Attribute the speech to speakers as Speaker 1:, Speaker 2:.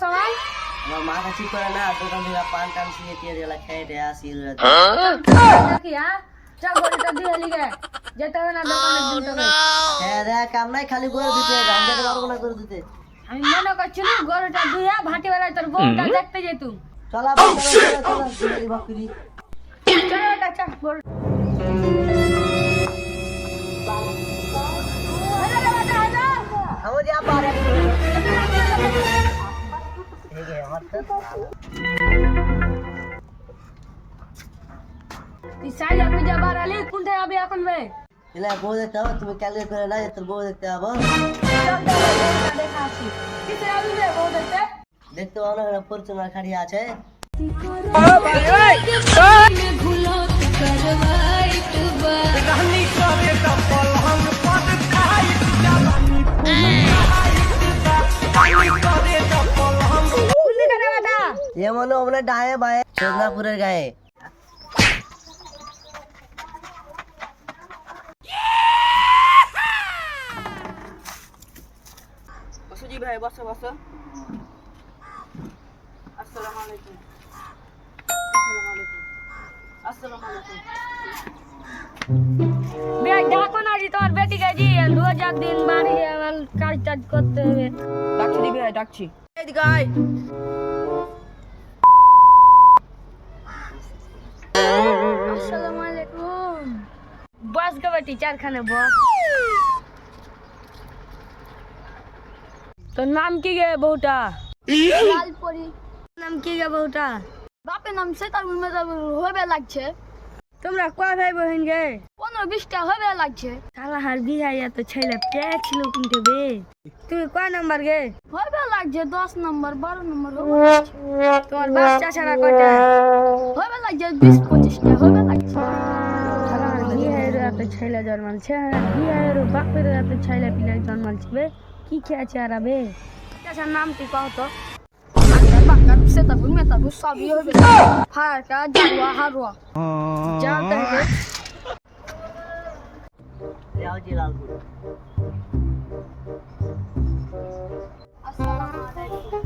Speaker 1: সবাই
Speaker 2: আমার মাথা ঠিক করে না দোকান থেকে পান টান সিয়ে টিয়ে গেলা খেয়ে টেয়ে আসি
Speaker 1: দেখি হ্যাঁ চল গরুটা দিয়ে লিগে যেতে হবে না দোকানে দিতে হবে
Speaker 2: হ্যাঁ দেখ কাম নাই খালি করে দিতে রান্নাতে পারবো না করে দিতে
Speaker 1: আমি মনে করছি না গরুটা ধুয়ে ভাটি বেলায় তোর বউটা দেখতে যেতুম
Speaker 2: চলা চলা চলা চলা বাকরি
Speaker 1: চলো কাকা গরু
Speaker 2: খাবো যা পারে ঠিক আছে আমার তো
Speaker 1: তুই সাইজ আপনি যাবার আলি কোনটা যাবি এখন বে
Speaker 2: এলা বউ দেখতে হবে তুমি ক্যালকুলেট করে না তোর বউ দেখতে হবে
Speaker 1: চল দেখা আসি কিসে যাবি বে বউ দেখতে
Speaker 2: দেখতে পাও না ফরচুনার খাড়ি আছে ये मनो अपने दाएं बाएं सोनापुरेर गाয়ে
Speaker 3: বসো জি ভাই বসো বসো আসসালামু আলাইকুম আসসালামু আলাইকুম
Speaker 1: বে ডাকো না জি তোমার বেটি গাজি 2000 দিন বাড়ি আমার কাজ টাজ করতে হবে
Speaker 3: ডাকছি দি ভাই ডাকছি এদিকে আয়
Speaker 1: আসসালামু আলাইকুম বস গো বেটি চারখানে বস তোর নাম কি গে বউটা
Speaker 4: লালপরি
Speaker 1: নাম কি গে বউটা
Speaker 4: বাপের নাম সেতারুল মেজাবুল হবে লাগছে
Speaker 1: তোমরা কয় ভাই বহিন গে
Speaker 4: 15-20টা হবে লাগছে
Speaker 1: শালা হার বিহাইয়া তো ছেলে পেট ছিল কিনতে বে তুমি কয় নাম্বার গে
Speaker 4: হবে লাগছে 10 নম্বর 12 নম্বর হবে লাগছে।
Speaker 1: তোমার বাচ্চা ছাড়া কয়টা
Speaker 4: হবে লাগছে 20-25টা হবে লাগছে
Speaker 1: শালা হার বিহাইয়ের এত ছেলে জন্মালছে বিহাইয়ের বাপের এত ছেলে পিলে জন্মালছে বে কি খেয়েছে আর বে আচ্ছা নাম কি কও তো
Speaker 4: বাকার সেতারুল মেজাবুল সবই হবে ফারকা জারুয়া হারুয়া
Speaker 1: যাও তাহলে
Speaker 2: যাও জি লালপুর
Speaker 4: আসসালামু আলাইকুম